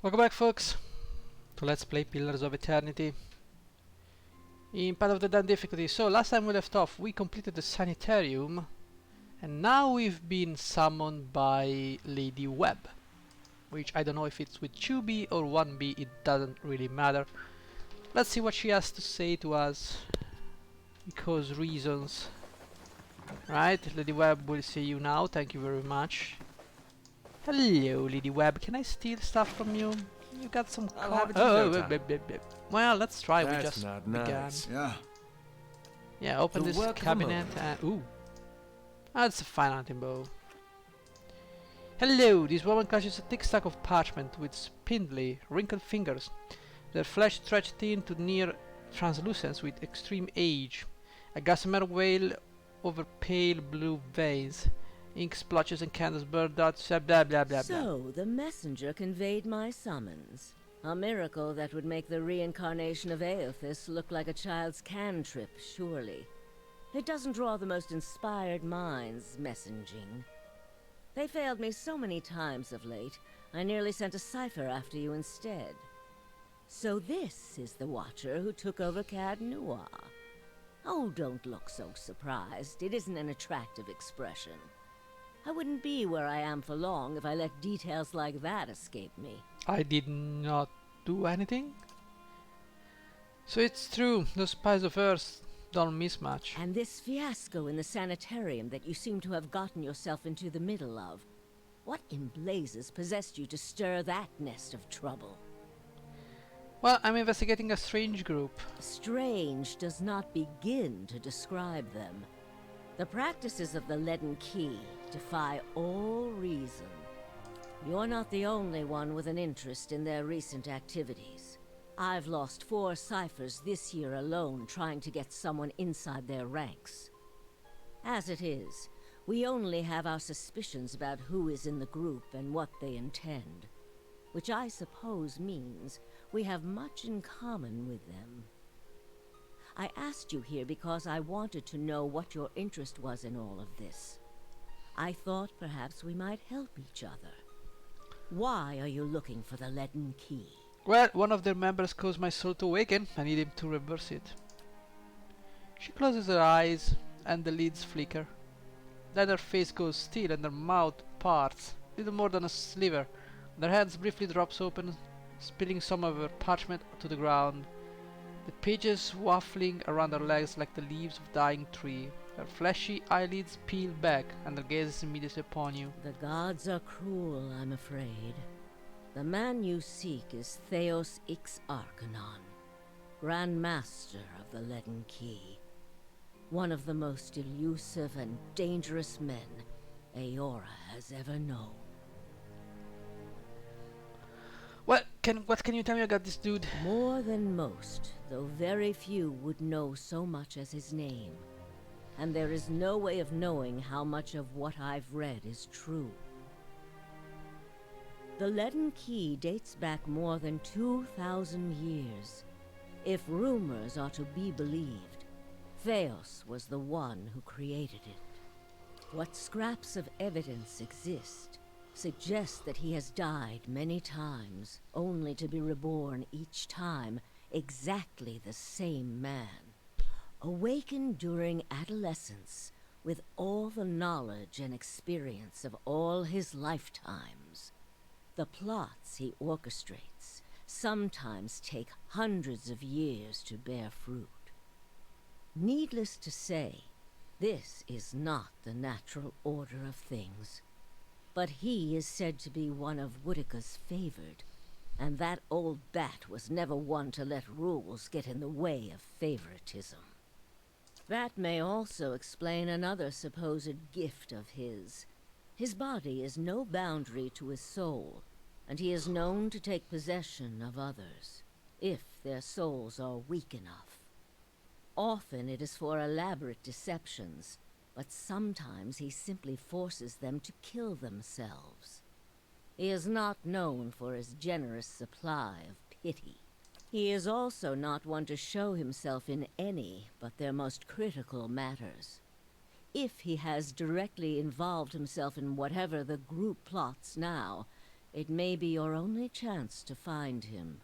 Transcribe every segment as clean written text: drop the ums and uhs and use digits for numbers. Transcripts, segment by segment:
Welcome back, folks, to Let's Play Pillars of Eternity in Path of the Damned difficulty. So, last time we left off, we completed the Sanitarium, and now we've been summoned by Lady Webb, which I don't know if it's with 2B or 1B, it doesn't really matter. Let's see what she has to say to us, because reasons. Right, Lady Webb, we'll see you now, thank you very much. Hello, Lady Webb, can I steal stuff from you? You got some I'll have it in no time. Well, let's try. We That's just not began. nice. Yeah, open The this work of a cabinet moment. and ooh. That's a fine hunting bow. Hello, this woman clutches a thick stack of parchment with spindly, wrinkled fingers. Their flesh stretched thin to near translucence with extreme age. A gossamer veil over pale blue veins. Ink splotches and candles burned out, blah blah blah blah. So, the messenger conveyed my summons. A miracle that would make the reincarnation of Aothis look like a child's cantrip, surely. It doesn't draw the most inspired minds, messaging. They failed me so many times of late, I nearly sent a cipher after you instead. So this is the Watcher who took over Cad Noir. Oh, don't look so surprised. It isn't an attractive expression. I wouldn't be where I am for long if I let details like that escape me. I did not do anything. So it's true, those spies of Earth don't miss much. And this fiasco in the sanitarium that you seem to have gotten yourself into the middle of. What in blazes possessed you to stir that nest of trouble? Well, I'm investigating a strange group. Strange does not begin to describe them. The practices of the Leaden Key defy all reason. You're not the only one with an interest in their recent activities. I've lost 4 ciphers this year alone trying to get someone inside their ranks. As it is, we only have our suspicions about who is in the group and what they intend, which I suppose means we have much in common with them. I asked you here because I wanted to know what your interest was in all of this. I thought perhaps we might help each other. Why are you looking for the Leaden Key? Well, one of their members caused my soul to awaken. I need him to reverse it. She closes her eyes and the lids flicker. Then her face goes still and her mouth parts, little more than a sliver. Her hands briefly drops open, spilling some of her parchment to the ground. The pages waffling around her legs like the leaves of a dying tree. Her fleshy eyelids peel back, and her gaze is immediately upon you. The gods are cruel, I'm afraid. The man you seek is Theos Ix Arcanon, Grand Master of the Leaden Key. One of the most elusive and dangerous men Aora has ever known. What can you tell me about this dude? More than most, though very few would know so much as his name. And there is no way of knowing how much of what I've read is true. The Leaden Key dates back more than 2,000 years. If rumors are to be believed, Theos was the one who created it. What scraps of evidence exist suggest that he has died many times, only to be reborn each time exactly the same man. Awakened during adolescence with all the knowledge and experience of all his lifetimes. The plots he orchestrates sometimes take hundreds of years to bear fruit. Needless to say, this is not the natural order of things. But he is said to be one of Woodica's favored, and that old bat was never one to let rules get in the way of favoritism. That may also explain another supposed gift of his. His body is no boundary to his soul, and he is known to take possession of others, if their souls are weak enough. Often it is for elaborate deceptions, but sometimes he simply forces them to kill themselves. He is not known for his generous supply of pity. He is also not one to show himself in any but their most critical matters. If he has directly involved himself in whatever the group plots now, It may be your only chance to find him.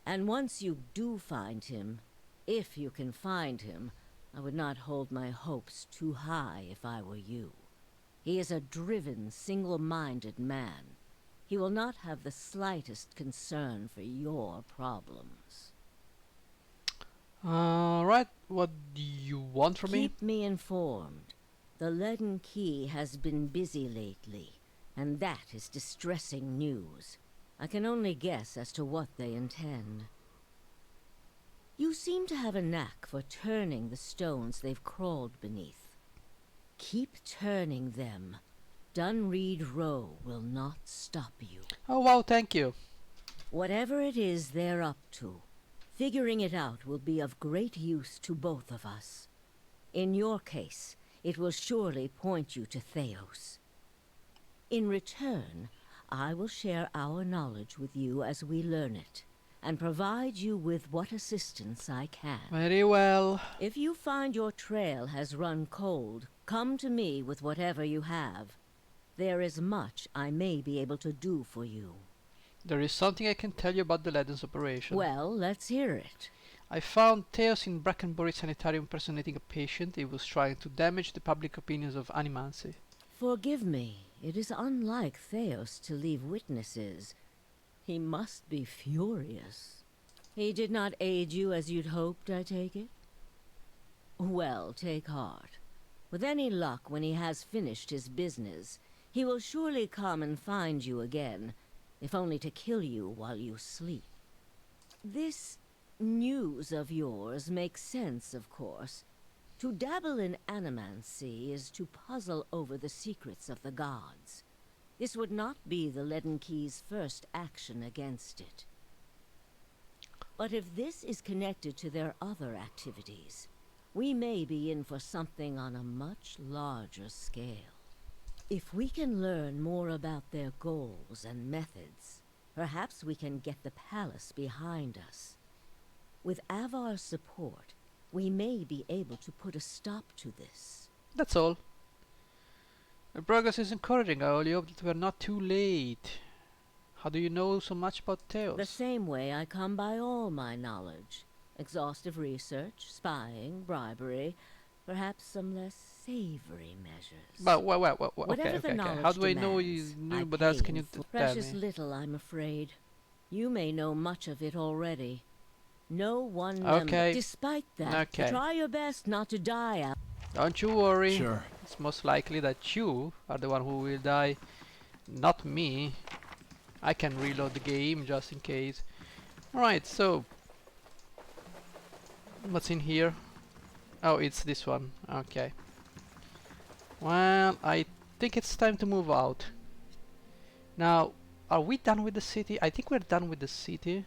And once you do find him, if you can find him, I would not hold my hopes too high if I were you. He is a driven, single-minded man. He will not have the slightest concern for your problems. Right, what do you want from me? Keep me informed. The Leaden Key has been busy lately, and that is distressing news. I can only guess as to what they intend. You seem to have a knack for turning the stones they've crawled beneath. Keep turning them. Dunreed Row will not stop you. Oh wow, thank you. Whatever it is they're up to, figuring it out will be of great use to both of us. In your case, it will surely point you to Theos. In return, I will share our knowledge with you as we learn it, and provide you with what assistance I can. Very well. If you find your trail has run cold, come to me with whatever you have. There is much I may be able to do for you. There is something I can tell you about the Leaden's operation. Well, let's hear it. I found Theos in Brackenbury Sanitarium impersonating a patient. He was trying to damage the public opinions of animancy. Forgive me, it is unlike Theos to leave witnesses. He must be furious. He did not aid you as you'd hoped, I take it? Well, take heart. With any luck, when he has finished his business, he will surely come and find you again, if only to kill you while you sleep. This news of yours makes sense, of course. To dabble in animancy is to puzzle over the secrets of the gods. This would not be the Leaden Key's first action against it. But if this is connected to their other activities, we may be in for something on a much larger scale. If we can learn more about their goals and methods, perhaps we can get the palace behind us. With Avar's support, we may be able to put a stop to this. That's all. The progress is encouraging. I only hope that we're not too late. How do you know so much about Theos? The same way I come by all my knowledge. Exhaustive research, spying, bribery, perhaps some less savory measures. But Whatever the okay. knowledge How do I know demands, you knew? I But else pay can you in full. tell Precious me? little, I'm afraid. You may know much of it already. No one Okay. member. Despite that, Okay. try your best not to die out. Don't you worry. Sure. It's most likely that you are the one who will die, not me. I can reload the game just in case. Alright, so what's in here? Oh, it's this one. Okay. Well, I think it's time to move out. Now, are we done with the city? I think we're done with the city.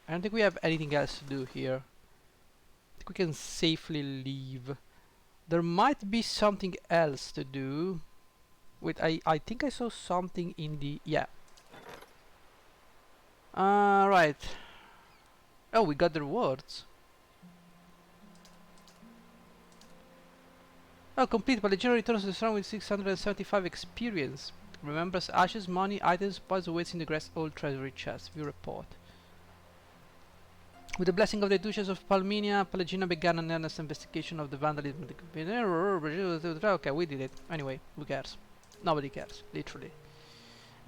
I don't think we have anything else to do here. I think we can safely leave. There might be something else to do. Wait, I think I saw something in the... yeah. Right. Oh, we got the rewards. Oh, complete, but the general returns to the surround with 675 experience. Remembers ashes, money, items, spoils awaits in the grass old treasury chest. View report. With the blessing of the Duchess of Palminia, Pelagina began an earnest investigation of the vandalism of the company. Okay, we did it. Anyway, who cares? Nobody cares, literally.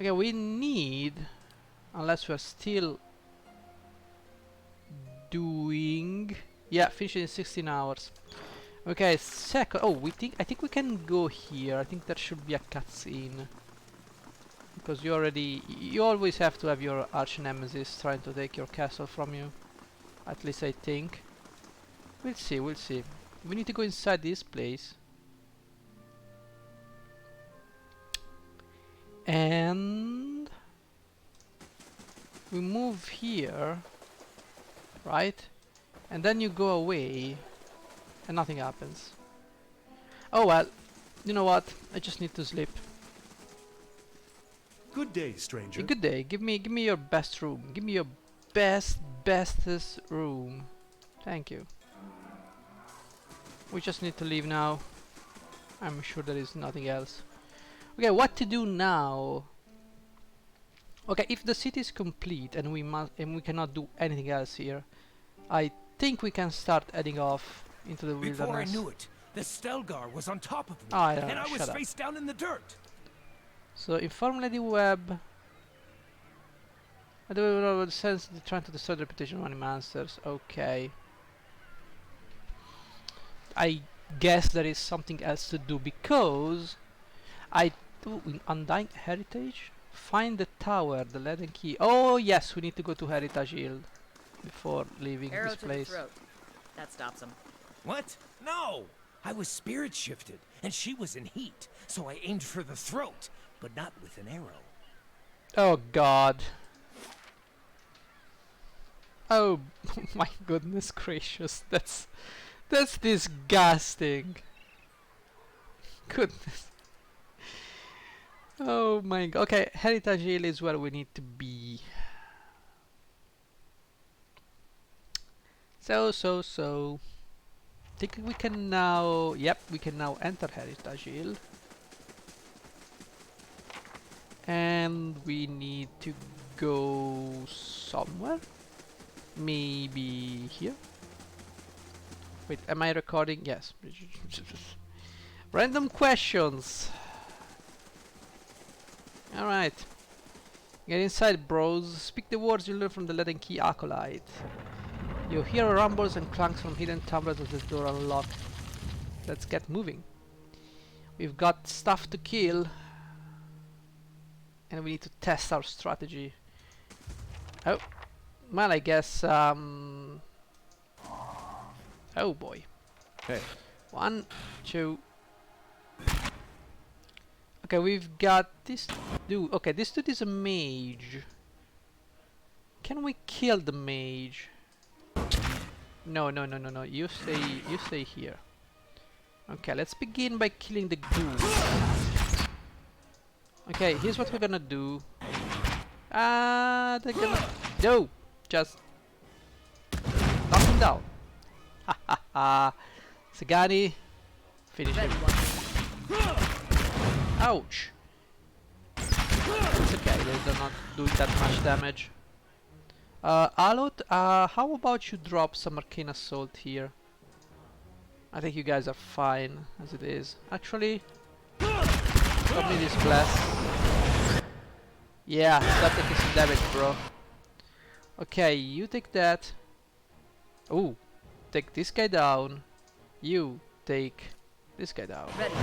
Okay, we need, unless we're still doing, yeah, finish it in 16 hours. Okay, second. Oh, I think we can go here. I think there should be a cutscene. Because you always have to have your arch nemesis trying to take your castle from you. At least I think. We'll see, we'll see. We need to go inside this place. And we move here, right? And then you go away and nothing happens. Oh well, you know what? I just need to sleep. Good day, stranger. Good day. Give me your best room. Give me your bestest room. Thank you. We just need to leave now. I'm sure there is nothing else. Okay, what to do now? Okay, if the city is complete and we cannot do anything else here, I think we can start heading off into the wilderness. Before I knew it, the Stelgar was on top of me, Oh, I don't and know, I was shut up. face down in the dirt. So inform Lady Webb. I don't know what sense they're trying to destroy the reputation of monsters. Okay. I guess there is something else to do because I do in Undying Heritage find the tower, the Leaden Key. Oh yes, we need to go to Heritage Hill before leaving Arrow this to place. the throat. That stops him. What? No! I was spirit shifted, and she was in heat, so I aimed for the throat, but not with an arrow. Oh god. Oh my goodness gracious, that's disgusting. Goodness. Oh my god. Okay, Heritage Hill is where we need to be. So. Think we can now. Yep, we can now enter Heritage Hill. And we need to go somewhere. Maybe here. Wait, am I recording? Yes. Random questions. Alright. Get inside, bros. Speak the words you learn from the Leaden Key Acolyte. You hear rumbles and clanks from hidden tumblers as the door unlocked. Let's get moving. We've got stuff to kill. And we need to test our strategy. Oh. Well, I guess, oh boy. Hey. 1, 2. Okay, we've got this dude. Okay, this dude is a mage. Can we kill the mage? No. You stay here. Okay, let's begin by killing the ghoul. Okay, here's what we're gonna do. They're gonna... No! Just... knock him down. Ha ha ha. Sagani. Finish him. Ouch! It's okay, they're not doing that much damage. Alot, how about you drop some Arcane Assault here? I think you guys are fine as it is. Actually, stop me this blast. Yeah, start taking some damage, bro. Okay, you take that. Ooh, take this guy down. You take this guy down. Ready.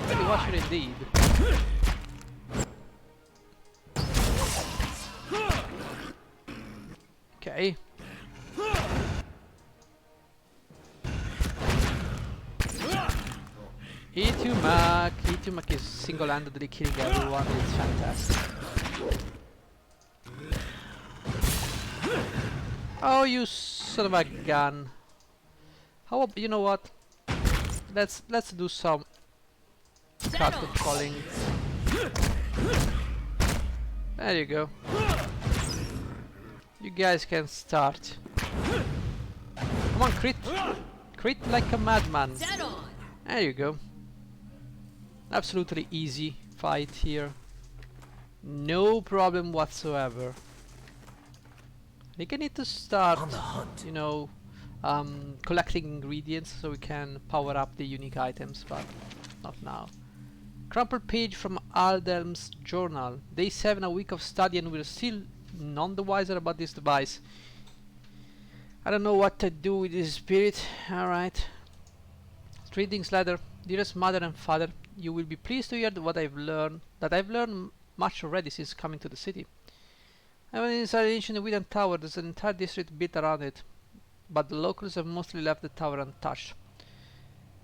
Ready Watcher indeed. Okay. Itumak is single-handedly killing everyone. It's fantastic. Oh, you son of a gun! How you know what? Let's do some crowd controlling. There you go. You guys can start. Come on, crit! Crit like a madman. Dead on. There you go. Absolutely easy fight here. No problem whatsoever. I think I need to start, On the hunt. you know, collecting ingredients so we can power up the unique items, but not now. Crumpled page from Aldelm's journal. Day 7, a week of study, and we're still none the wiser about this device. I don't know what to do with this spirit. Alright. Readings letter. Dearest mother and father, you will be pleased to hear that I've learned much already since coming to the city. I went inside the ancient Leaden Tower. There's an entire district built around it, but the locals have mostly left the tower untouched.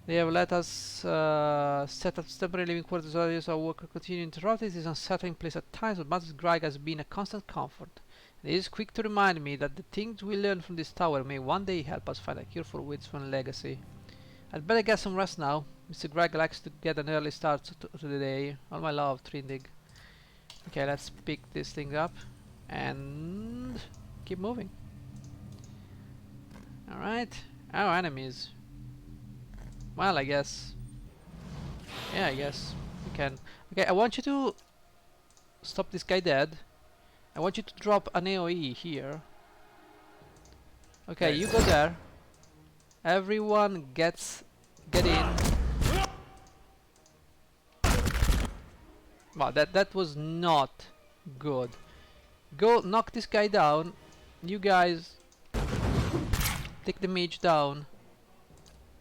They have let us set up temporary living quarters as our work continue interrupted. It is an unsettling place at times, but Mrs. Greg has been a constant comfort. It is quick to remind me that the things we learn from this tower may one day help us find a cure for Widswan legacy. I'd better get some rest now. Mr. Greg likes to get an early start to the day. All my love, Trindig. Okay, let's pick this thing up and keep moving. Alright, our enemies. Well, I guess. Yeah, I guess we can. Okay, I want you to stop this guy dead. I want you to drop an AoE here. Okay, you go there. Everyone get in. Wow, that was not good. Go knock this guy down. You guys take the mage down.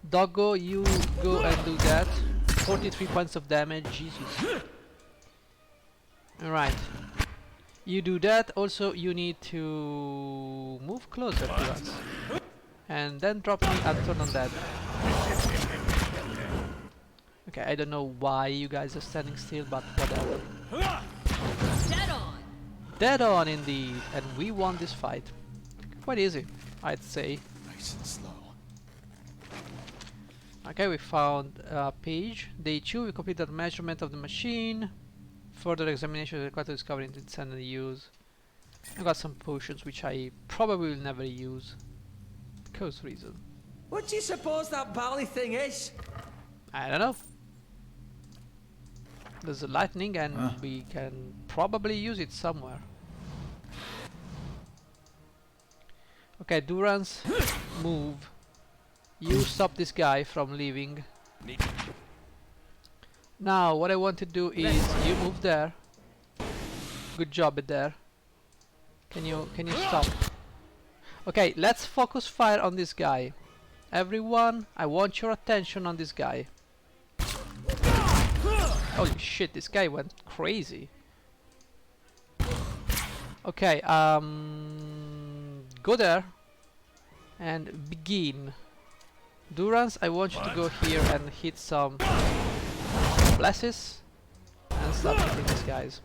Doggo, you go and do that. 43 points of damage, Jesus. Alright. You do that. Also, you need to move closer to us. And then drop me and turn on that. Okay, I don't know why you guys are standing still, but whatever. Dead on! Dead on indeed, and we won this fight. Quite easy, I'd say. Nice and slow. Okay, we found a page. Day 2, we completed the measurement of the machine. Further examination is required to discover its intended use. I got some potions which I probably will never use. Because reason. What do you suppose that bally thing is? I don't know. There's a lightning and we can probably use it somewhere. Okay, Durance, move. You stop this guy from leaving. Now, what I want to do is you move there. Good job at there. Can you stop? Okay, let's focus fire on this guy. Everyone, I want your attention on this guy. Holy shit, this guy went crazy. Okay, go there and begin. Durance, I want you to go here and hit some blesses and start hitting these guys.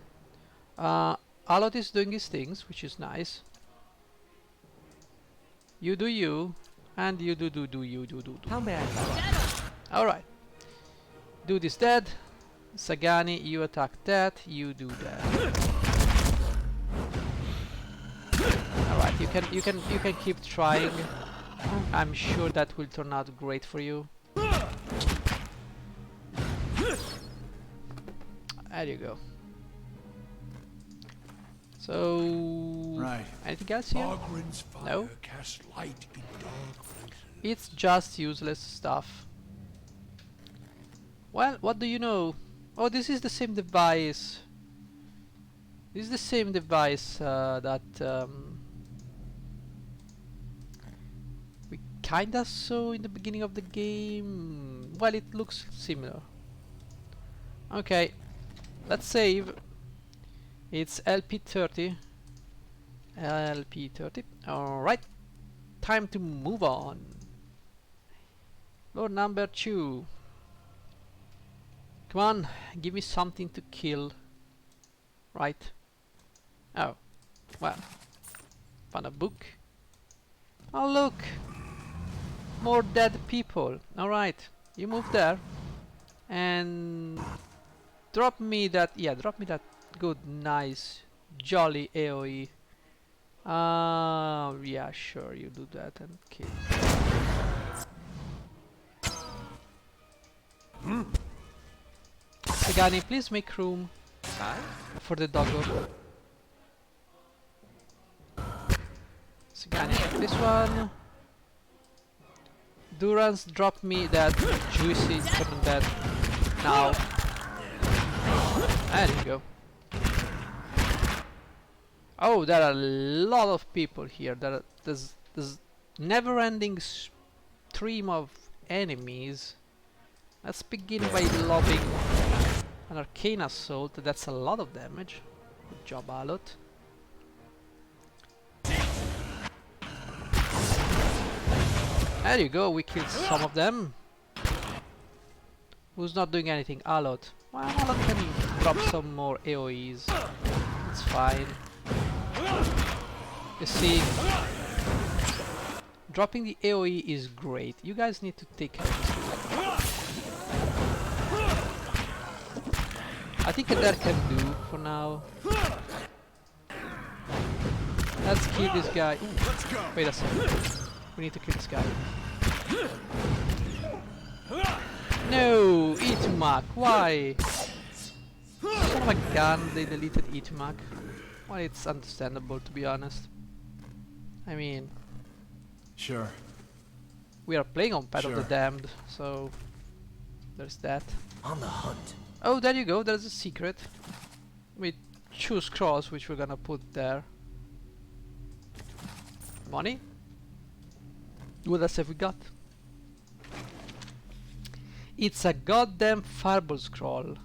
Alot is doing his things, which is nice. You do you, and you do you. How may I help? Alright. Do this dead. Sagani, you attack that, you do that. Alright, you can keep trying. I'm sure that will turn out great for you. There you go. So, Right. anything else here? Ogren's fire No? casts light in dark places. It's just useless stuff. Well, what do you know? Oh, this is the same device. This is the same device that we kinda saw in the beginning of the game. Well, it looks similar. Okay, let's save. It's LP30. LP30. Alright. Time to move on. Lord number 2. Come on, give me something to kill. Right. Oh. Well. Found a book. Oh look! More dead people. Alright. You move there. And drop me that, yeah, drop me that good, nice, jolly AoE. Yeah, sure, you do that and kill. Sagani, please make room for the doggo. Sagani, take this one. Durance, drop me that juicy turn that now. There you go. Oh, there are a lot of people here. There's never-ending stream of enemies. Let's begin by lobbing an Arcane Assault. That's a lot of damage. Good job, Alot. There you go, we killed some of them. Who's not doing anything? Alot. Well, Alot can drop some more AoEs. It's fine. You see, dropping the AoE is great. You guys need to take care of this. I think that can do for now. Let's kill this guy. Ooh, wait a second. We need to kill this guy. No! Itumak! Why? Son of a gun, they deleted Itumak. Well, it's understandable, to be honest. I mean, Sure. we are playing on Path of the Sure. Damned, so there's that. On the hunt. Oh, there you go, there's a secret. With 2 scrolls, which we're gonna put there. Money? What else have we got? It's a goddamn fireball scroll.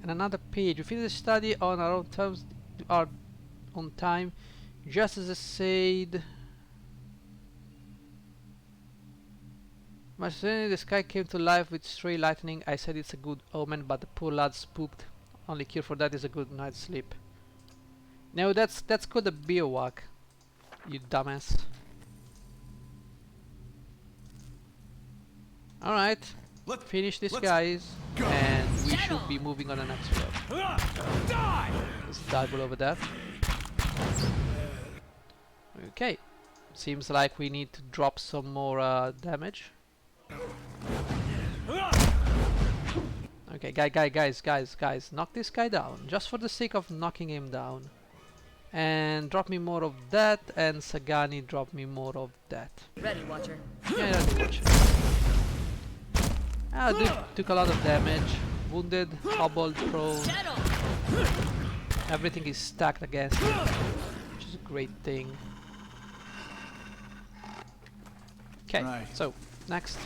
And another page. We finish the study on our own terms, our own time, just as I said. Much suddenly the sky came to life with stray lightning. I said it's a good omen, but the poor lad spooked. Only cure for that is a good night's sleep. No, that's called a bivouac, you dumbass. Alright, finish this, guys, and we should be moving on the next one. There's a double over there. Okay, seems like we need to drop some more damage. Okay, guys, knock this guy down, just for the sake of knocking him down. And drop me more of that, and Sagani drop me more of that. Ready, Watcher. Yeah, that's watch. Ah, dude took a lot of damage. Wounded, hobbled, prone. Dead on. Everything is stacked against him, which is a great thing. Okay, Right. so next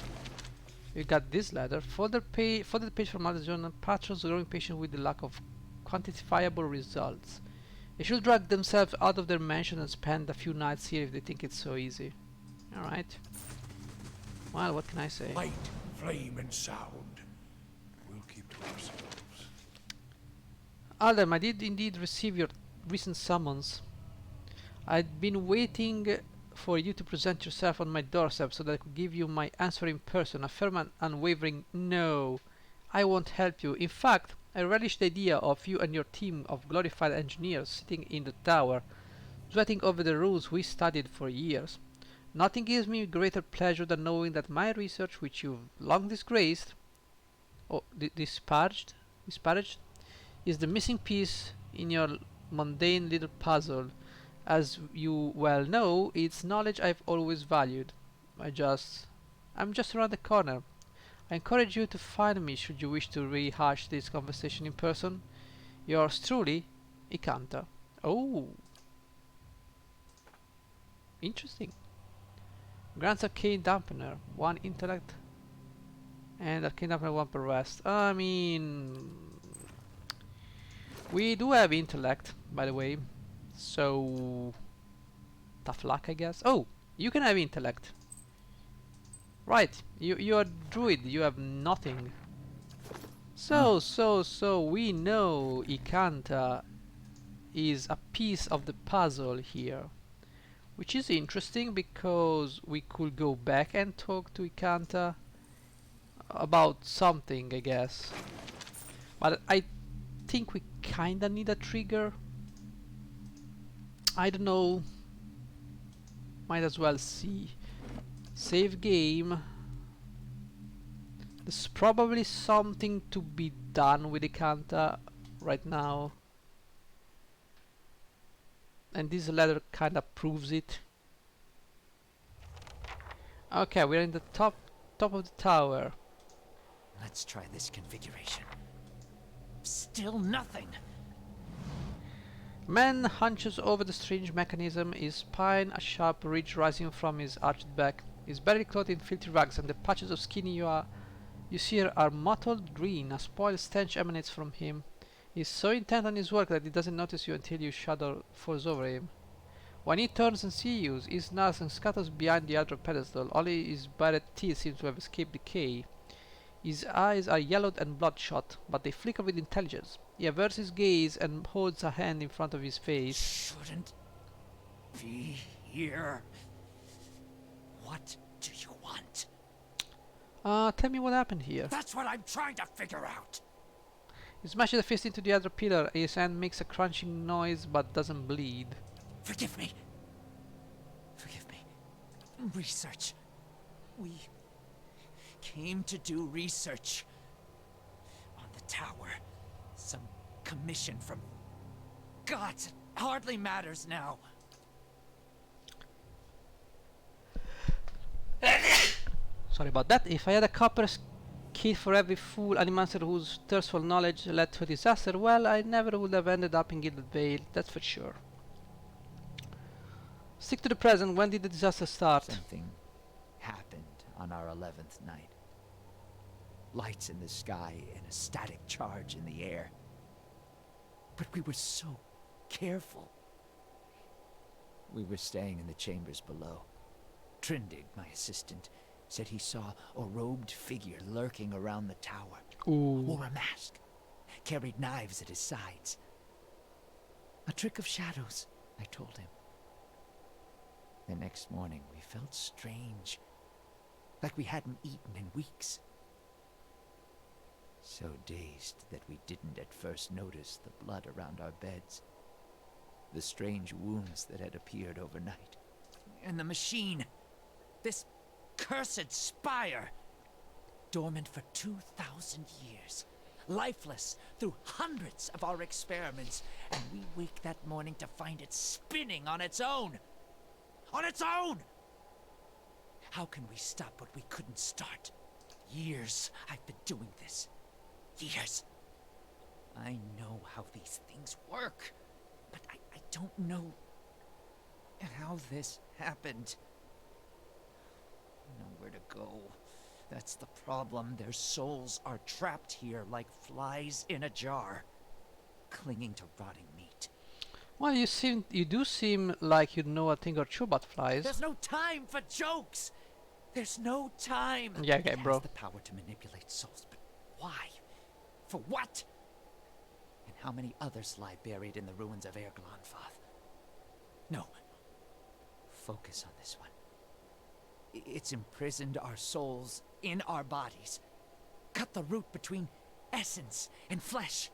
we got this letter. Further page from other journal. Patrons growing patient with the lack of quantifiable results. They should drag themselves out of their mansion and spend a few nights here if they think it's so easy. Alright. Well, what can I say? Light, flame, and sound. We'll keep to ourselves. Aldem, I did indeed receive your recent summons. I'd been waiting for you to present yourself on my doorstep so that I could give you my answer in person, a firm and unwavering no. I won't help you. In fact, I relish the idea of you and your team of glorified engineers sitting in the tower, sweating over the rules we studied for years. Nothing gives me greater pleasure than knowing that my research, which you've long disgraced, or disparaged, is the missing piece in your mundane little puzzle. As you well know, it's knowledge I've always valued. I'm just around the corner. I encourage you to find me should you wish to rehash this conversation in person. Yours truly, Ikanta. Oh, interesting. Grants Arcane Dampener, 1 intellect, and Arcane Dampener 1 per rest. I mean, we do have intellect, by the way, so tough luck, I guess. Oh, you can have intellect. Right, you are druid, you have nothing. So we know Ikanta is a piece of the puzzle here, which is interesting because we could go back and talk to Ikanta about something, I guess. But I think we kinda need a trigger. I don't know. Might as well see. Save game. There's probably something to be done with Ikanta right now. And this letter kinda proves it. Okay, we're in the top of the tower. Let's try this configuration. Still nothing. Man hunches over the strange mechanism, his spine a sharp ridge rising from his arched back. He's barely clothed in filthy rags, and the patches of skin you see here are mottled green. A spoiled stench emanates from him. He's so intent on his work that he doesn't notice you until your shadow falls over him. When he turns and sees you, he snarls and scatters behind the other pedestal. Only his bared teeth seem to have escaped decay. His eyes are yellowed and bloodshot, but they flicker with intelligence. He averts his gaze and holds a hand in front of his face. Shouldn't be here. What do you want? Tell me what happened here. That's what I'm trying to figure out. He smashes a fist into the other pillar. His hand makes a crunching noise but doesn't bleed. Forgive me. Forgive me. Research. We came to do research on the tower. Some commission from gods. hardly matters now. Sorry about that. If I had a copper key for every fool animaster whose thirstful knowledge led to a disaster, well, I never would have ended up in Gilded Vale, that's for sure. Stick to the present. When did the disaster start? Something happened on our 11th night. Lights in the sky and a static charge in the air. But we were so careful. We were staying in the chambers below. Trindig, my assistant, said he saw a robed figure lurking around the tower. Ooh. Wore a mask, carried knives at his sides. A trick of shadows, I told him. The next morning we felt strange, like we hadn't eaten in weeks. So dazed that we didn't at first notice the blood around our beds, the strange wounds that had appeared overnight. And the machine, this cursed spire, dormant for 2,000 years, lifeless through hundreds of our experiments, and we wake that morning to find it spinning on its own. On its own! How can we stop what we couldn't start? Years I've been doing this. Years. I know how these things work, but I don't know how this happened. Nowhere to go. That's the problem. Their souls are trapped here like flies in a jar, clinging to rotting meat. Well, you do seem like you know a thing or two about flies. There's no time for jokes. There's no time. Yeah, okay, It bro. has the power to manipulate souls, but why? For what? And how many others lie buried in the ruins of Erglonfoth? No. Focus on this one. It's imprisoned our souls in our bodies. Cut the root between essence and flesh.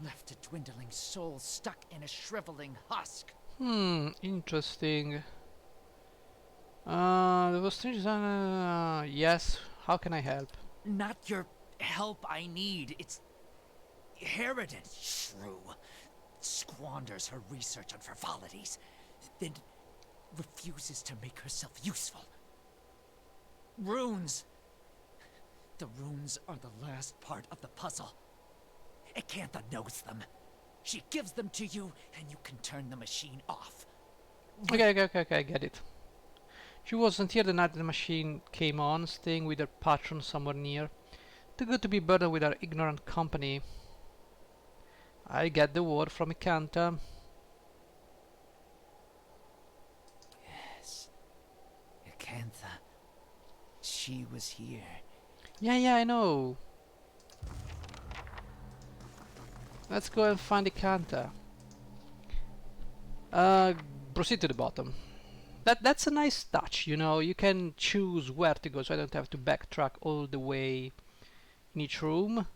Left a dwindling soul stuck in a shriveling husk. Interesting. There was strange. Yes. How can I help? Not your help I need. It's Harridan, shrew. Squanders her research on frivolities, then refuses to make herself useful. Runes. The runes are the last part of the puzzle. Acantha knows them. She gives them to you, and you can turn the machine off. Okay, I get it. She wasn't here the night the machine came on, staying with her patron somewhere near. Too good to be burdened with her ignorant company. I get the word from Acantha. Yes. Acantha. She was here. Yeah, I know. Let's go and find Acantha. Proceed to the bottom. That's a nice touch, you know. You can choose where to go, so I don't have to backtrack all the way in each room.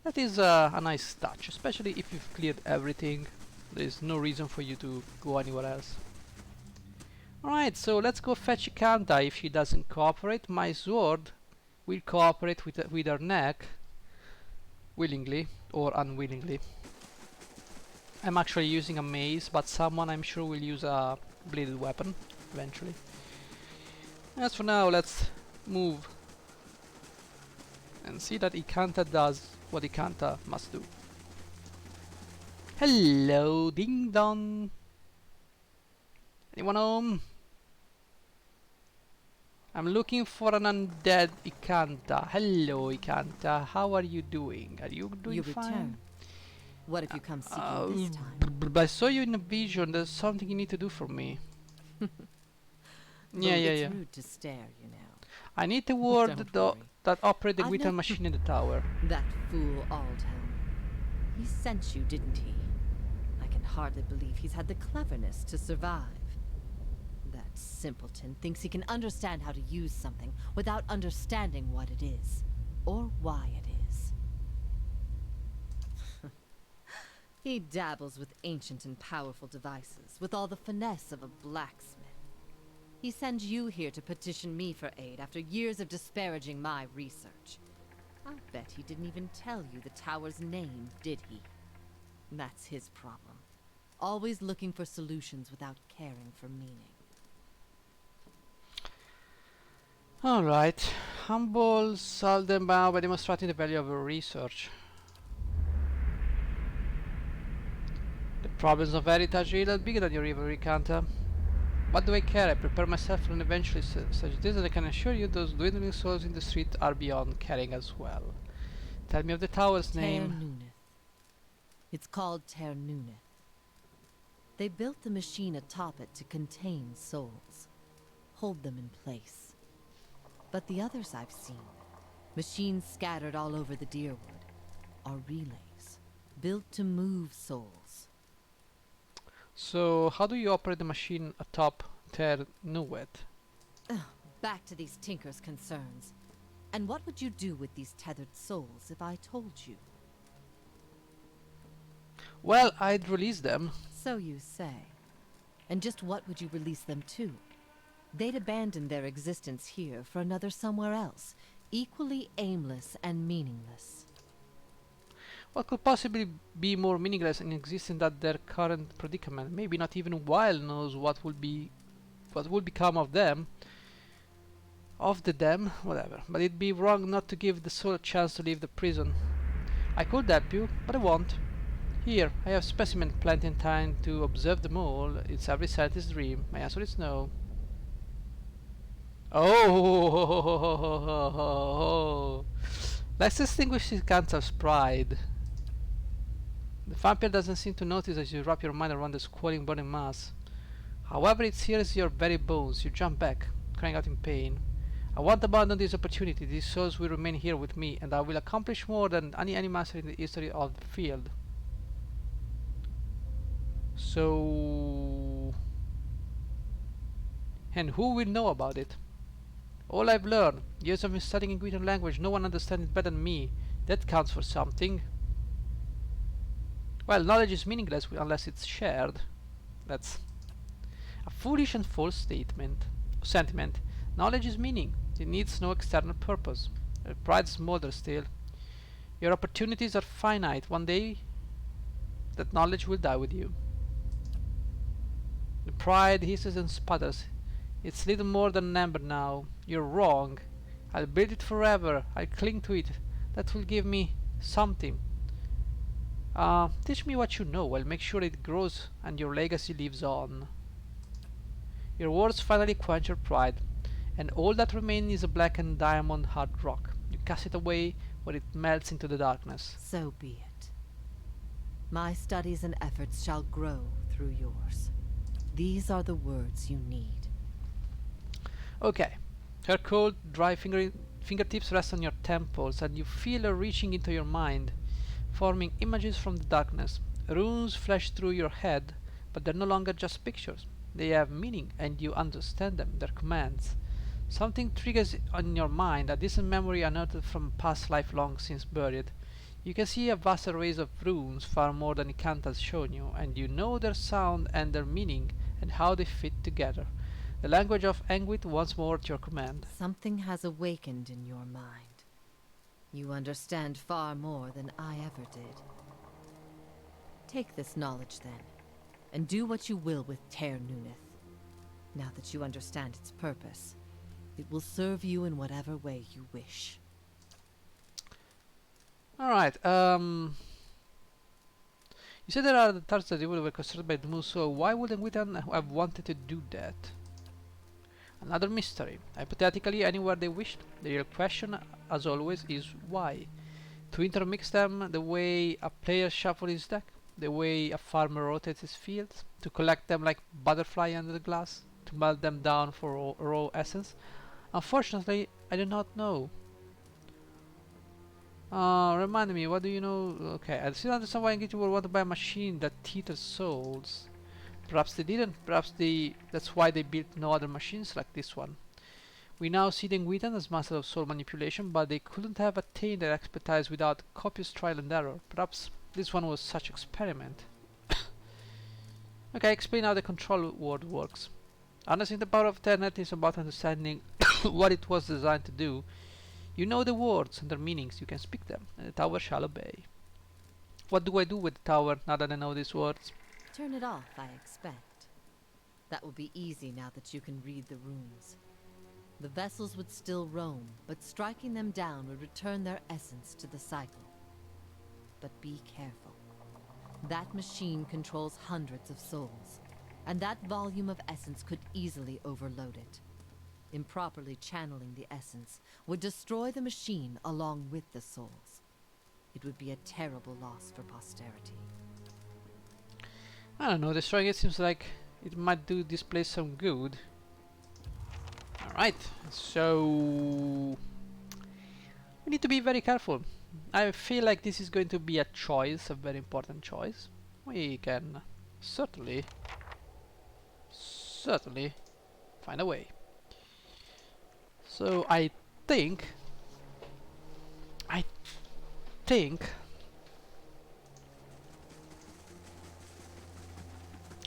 That is a nice touch, especially if you've cleared everything. There's no reason for you to go anywhere else. Alright, so let's go fetch Acantha. If she doesn't cooperate, my sword will cooperate with her neck, willingly or unwillingly. I'm actually using a mace, but someone I'm sure will use a bladed weapon eventually. As for now, let's move and see that Acantha does what Acantha must do. Hello, ding dong. Anyone home? I'm looking for an undead Acantha. Hello, Acantha. How are you doing? Are you doing You fine? return. What have you come seeking this time? I saw you in a vision. There's something you need to do for me. Though yeah. it's rude to stare, you know. I need the word Don't that worry. operate the I've Wither no- machine in the tower. That fool Aldhelm. He sent you, didn't he? I can hardly believe he's had the cleverness to survive. That simpleton thinks he can understand how to use something without understanding what it is, or why it is. He dabbles with ancient and powerful devices, with all the finesse of a blacksmith. He sends you here to petition me for aid after years of disparaging my research. I'll bet he didn't even tell you the tower's name, did he? That's his problem. always looking for solutions without caring for meaning. Alright. Humble Saldenbaum by demonstrating the value of your research. The problems of heritage are a little bigger than your evil recanter. What do I care? I prepare myself for an eventually such this, and I can assure you those dwindling souls in the street are beyond caring as well. Tell me of the tower's name. Ternuneth. It's called Ternuneth. They built the machine atop it to contain souls, hold them in place. But the others I've seen, machines scattered all over the Deerwood, are relays, built to move souls. So, how do you operate the machine atop Ternuneth? Back to these tinkers' concerns. And what would you do with these tethered souls if I told you? Well, I'd release them. So you say. And just what would you release them to? They'd abandon their existence here for another somewhere else, equally aimless and meaningless. What could possibly be more meaningless in existence than their current predicament? Maybe not even Wild knows what will become of them. Of the them, whatever. But it'd be wrong not to give the soul a chance to leave the prison. I could help you, but I won't. Here, I have specimen plenty in time to observe them all. It's every scientist's dream. My answer is no. Oh! Let's distinguish his cancer's pride. The vampire doesn't seem to notice as you wrap your mind around the squalling burning mass. However, it sears your very bones. You jump back, crying out in pain. I won't abandon this opportunity. These souls will remain here with me, and I will accomplish more than any master in the history of the field. So... and who will know about it? All I've learned. Years of me studying Ingwitian language. No one understands it better than me. That counts for something. Well, knowledge is meaningless unless it's shared. That's a foolish and false sentiment. Knowledge is meaning. It needs no external purpose. Pride smolders still. Your opportunities are finite. One day, that knowledge will die with you. The pride hisses and sputters. It's little more than an ember now. You're wrong. I'll build it forever. I'll cling to it. That will give me something. Teach me what you know. I'll make sure it grows and your legacy lives on. Your words finally quench your pride, and all that remains is a blackened diamond hard rock. You cast it away where it melts into the darkness. So be it. My studies and efforts shall grow through yours. These are the words you need. Okay. Her cold, dry fingertips rest on your temples, and you feel her reaching into your mind, forming images from the darkness. Runes flash through your head, but they're no longer just pictures. They have meaning, and you understand them. They're commands. Something triggers on your mind, a distant memory unearthed from a past life long since buried. You can see a vast array of runes, far more than Ikant has shown you, and you know their sound and their meaning, and how they fit together. The language of Anguit once more at your command. Something has awakened in your mind. You understand far more than I ever did. Take this knowledge then, and do what you will with Ternuneth. Now that you understand its purpose, it will serve you in whatever way you wish. Alright, you said there are the targets that were constructed by the moon, so why would Anguitan have wanted to do that? Another mystery. Hypothetically, anywhere they wished. The real question, as always, is why? To intermix them the way a player shuffles his deck? The way a farmer rotates his fields? To collect them like butterfly under the glass? To melt them down for raw essence? Unfortunately, I do not know. Remind me, what do you know? Okay, I still understand why Engage would want to buy a machine that teeters souls. Perhaps they didn't. Perhaps that's why they built no other machines like this one. We now see the Nguitan as masters of soul manipulation, but they couldn't have attained their expertise without copious trial and error. Perhaps this one was such experiment. Okay, explain how the control word works. Harnessing the power of Ternet is about understanding what it was designed to do. You know the words and their meanings, you can speak them, and the tower shall obey. What do I do with the tower now that I know these words? Turn it off, I expect. That will be easy now that you can read the runes. The vessels would still roam, but striking them down would return their essence to the cycle. But be careful. That machine controls hundreds of souls, and that volume of essence could easily overload it. Improperly channeling the essence would destroy the machine along with the souls. It would be a terrible loss for posterity. I don't know, destroying it seems like it might do this place some good. Alright, so we need to be very careful. I feel like this is going to be a choice, a very important choice. We can certainly find a way. So I think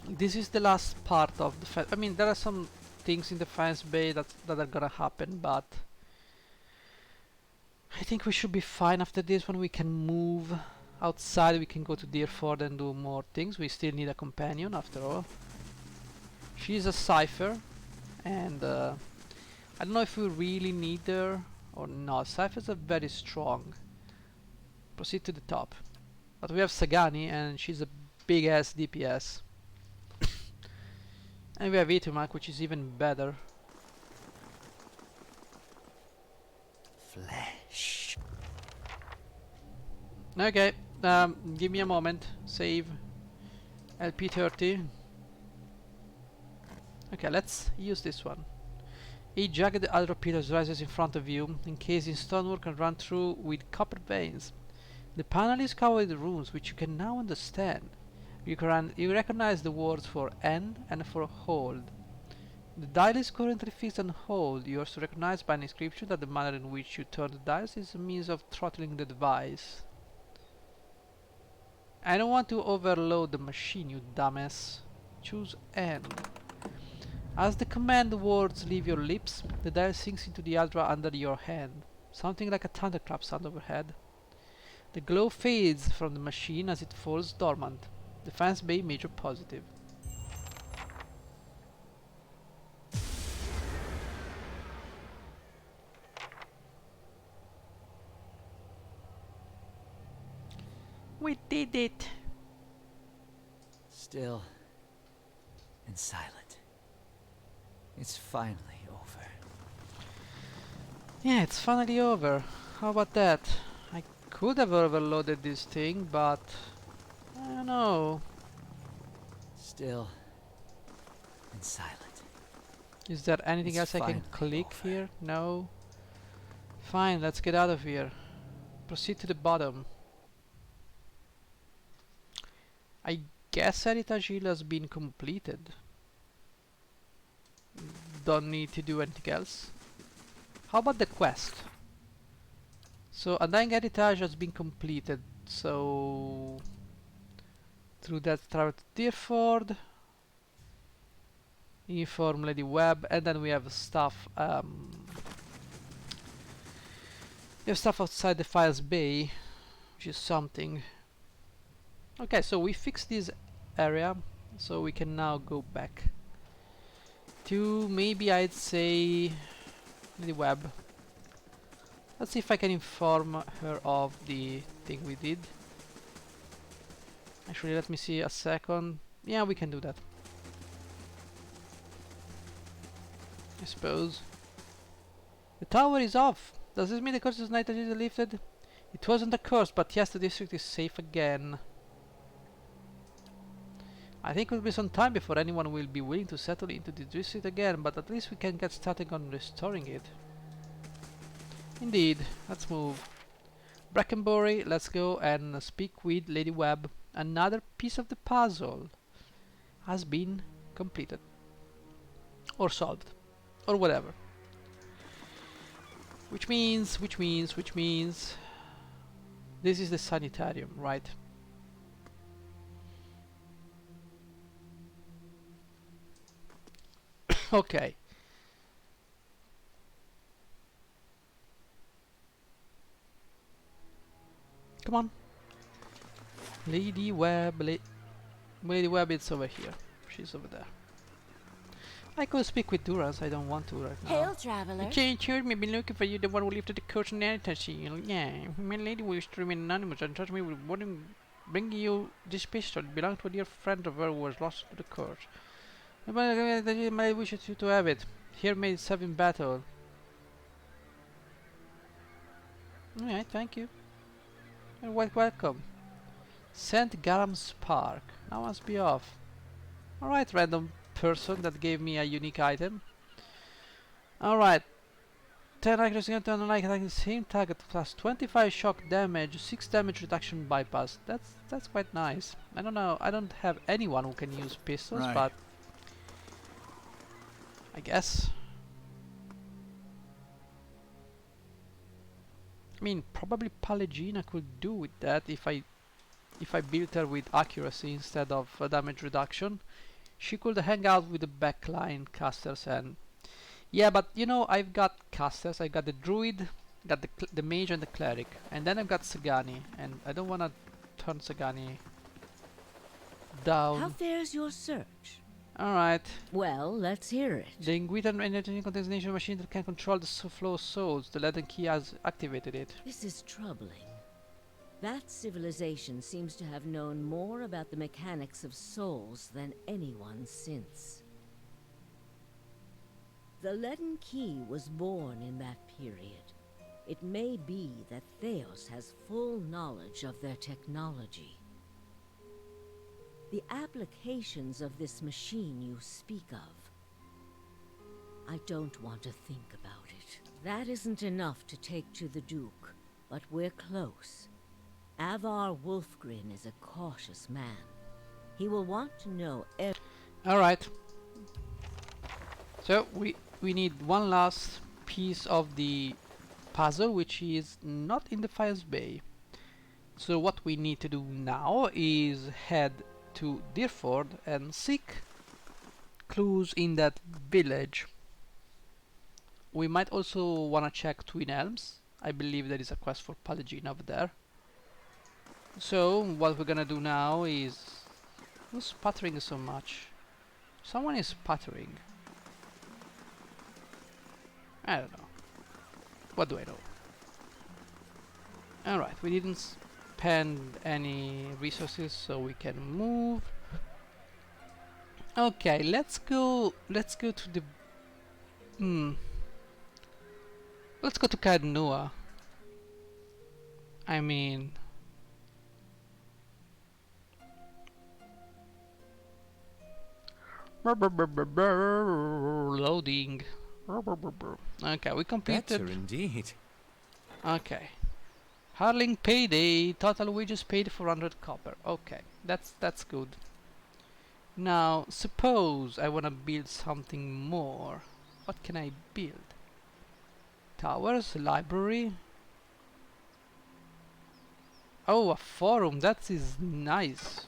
this is the last part of the I mean, there are some things in the fence bay that are gonna happen, but I think we should be fine after this one. We can move outside, we can go to Deerford and do more things. We still need a companion after all. She's a cipher, and I don't know if we really need her or not. Ciphers are very strong. Proceed to the top. But we have Sagani, and she's a big ass DPS. And we have Itumak, which is even better. Flesh. Okay, give me a moment. Save. LP30. Okay, let's use this one. A jagged alder pillars rises in front of you, encased in stonework and run through with copper veins. The panel is covered with runes, which you can now understand. You recognize the words for end and for hold. The dial is currently fixed on hold. You also recognize by an inscription that the manner in which you turn the dials is a means of throttling the device. I don't want to overload the machine, you dumbass. Choose end. As the command words leave your lips, the dial sinks into the Aldra under your hand. Something like a thunderclap sound overhead. The glow fades from the machine as it falls dormant. Defense Bay major positive. We did it! Still and silent. It's finally over. Yeah, it's finally over. How about that? I could have overloaded this thing, but I don't know. Still and silent. Is there anything else It's I can finally click over. here? No. Fine, let's get out of here. Proceed to the bottom. I guess Heritage Hill has been completed. Don't need to do anything else. How about the quest? So Undying Heritage has been completed, so through that travel to Deerford, inform Lady Webb, and then we have stuff outside the Files Bay, which is something. Okay, so we fixed this area, so we can now go back to, maybe I'd say, Lady Webb. Let's see if I can inform her of the thing we did. Actually, let me see a second. Yeah, we can do that, I suppose. The tower is off. Does this mean the curse is night is lifted? It wasn't a curse, but yes, the district is safe again. I think it will be some time before anyone will be willing to settle into the district again, but at least we can get started on restoring it. Indeed, let's move. Brackenbury, let's go and speak with Lady Webb. Another piece of the puzzle has been completed. Or solved. Or whatever. Which means this is the sanitarium, right? Okay. Come on. Lady Webb, Lady Wabbit's over here. She's over there. I could speak with Durance, I don't want to right now. Hail, traveler. You can't hear me, I've been looking for you, the one who lifted the curtain and shield. Yeah, my lady wished to remain anonymous and charged me with bringing you this pistol. It belonged to a dear friend of hers who was lost to the curse. My wishes you to have it. Here may serve in battle. Alright, thank you. And welcome. St. Garam's Park. Now must be off. Alright, random person that gave me a unique item. Alright. 10 accuracy to unlike attacking the same target plus 25 shock damage, 6 damage reduction bypass. That's quite nice. I don't know, I don't have anyone who can use pistols, Right. but I guess. I mean, probably Pallegina could do with that if I built her with accuracy instead of damage reduction. She could hang out with the backline casters and yeah, but you know, I've got casters. I got the druid, got the mage and the cleric, and then I've got Sagani, and I don't want to turn Sagani down. How fares your search? Alright. Well, let's hear it. The Inguitan energy contains a nation machine that can control the flow of souls. The Leaden Key has activated it. This is troubling. That civilization seems to have known more about the mechanics of souls than anyone since. The Leaden Key was born in that period. It may be that Theos has full knowledge of their technology. The applications of this machine you speak of, I don't want to think about it. That isn't enough to take to the Duke, but we're close. Avar Wolfgren is a cautious man. He will want to know Alright. So we need one last piece of the puzzle, which is not in the Fire's Bay. So what we need to do now is head to Deerford and seek clues in that village. We might also want to check Twin Elms. I believe there is a quest for Pallegina over there. So what we're gonna do now is... Who's sputtering so much? Someone is sputtering. I don't know. What do I know? Alright, we didn't spend any resources, so we can move. Okay, let's go to the... Let's go to Cadnua. I mean... Loading. Okay, we completed. Better indeed. Okay. Harling payday. Total wages paid 400 copper. Okay, that's good. Now, suppose I wanna build something more. What can I build? Towers, library. Oh, a forum. That is nice.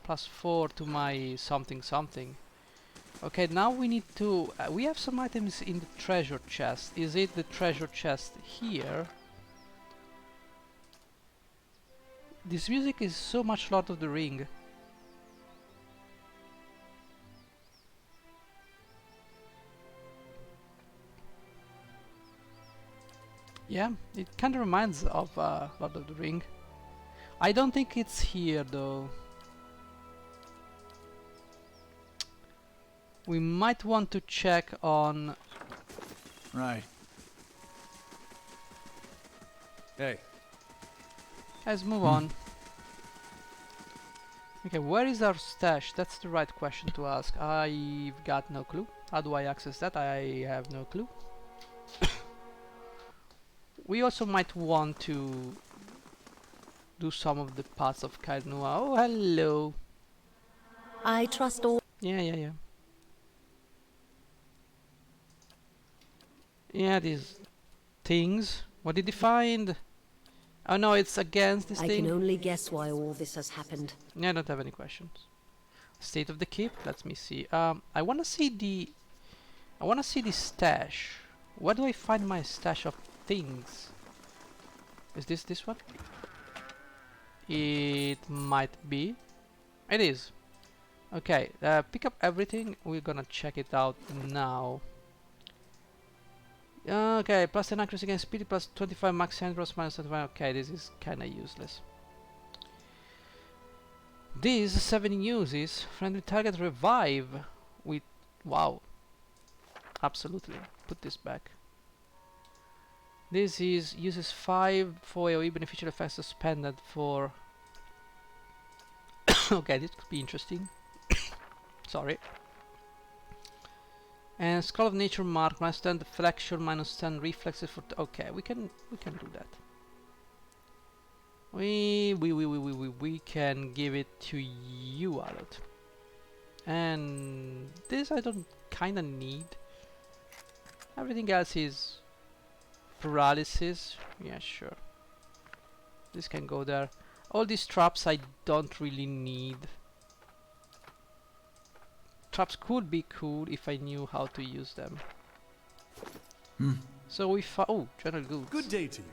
+4 to my something something. Okay, now we need to... we have some items in the treasure chest. Is it the treasure chest here? This music is so much Lord of the Ring. Yeah, it kind of reminds of Lord of the Ring. I don't think it's here though. We might want to check on... Right. Hey. Guys, move on. Okay, where is our stash? That's the right question to ask. I've got no clue. How do I access that? I have no clue. We also might want to do some of the parts of Kaidnua. Oh, hello. I trust all. Yeah. Yeah, these things. What did you find? Oh no, it's against this I thing. can only guess why all this has happened. Yeah, I don't have any questions. State of the keep. Let me see. I wanna see the stash. Where do I find my stash of things? Is this one? It might be. It is. Okay, pick up everything. We're gonna check it out now. Okay, plus 10 accuracy against speed, plus 25 max hand plus minus 25. Okay, this is kinda useless. These 7 uses friendly target revive with wow. Absolutely. Put this back. This is uses 5 for AoE beneficial effects suspended for okay, this could be interesting. Sorry. And Skull of Nature mark minus 10 deflection, minus 10 reflexes for okay, we can do that. We can give it to you, Alot. And this I don't kinda need. Everything else is paralysis. Yeah, sure. This can go there. All these traps I don't really need. Traps could be cool if I knew how to use them. So we oh, general goods. Good day to you.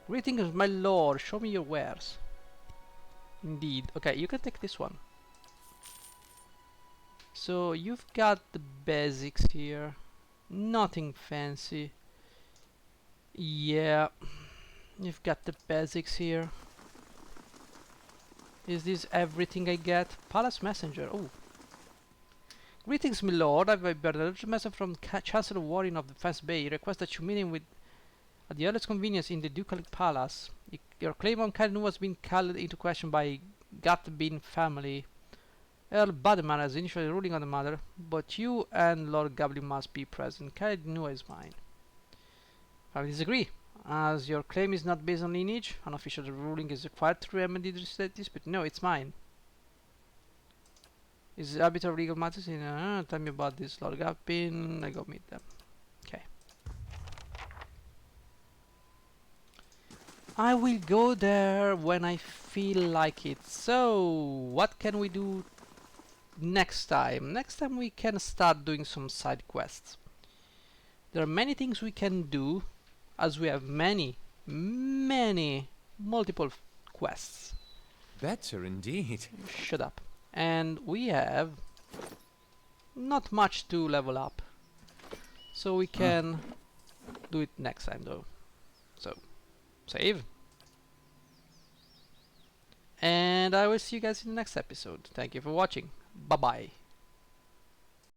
Greetings, my lord. Show me your wares. Indeed. Okay, you can take this one. So you've got the basics here. Nothing fancy. Yeah. You've got the basics here. Is this everything I get? Palace Messenger. Oh. Greetings, my lord. I've a urgent message from Chancellor Warren of the Defense Bay. He requests that you meet him at the earliest convenience in the Ducal Palace. Your claim on Kainu has been called into question by Gatbin family. Earl Bademan has initially ruling on the matter, but you and Lord Gablin must be present. Kainu is mine. I disagree. As your claim is not based on lineage, an official ruling is required to remedy this dispute. No, it's mine. Is the arbiter of legal matters in tell me about this, Lord Gablin. I go meet them. Okay. I will go there when I feel like it. So, what can we do next time? Next time we can start doing some side quests. There are many things we can do, as we have many multiple quests. Better indeed. Shut up. And we have not much to level up. So we can do it next time though. So, save. And I will see you guys in the next episode. Thank you for watching. Bye bye.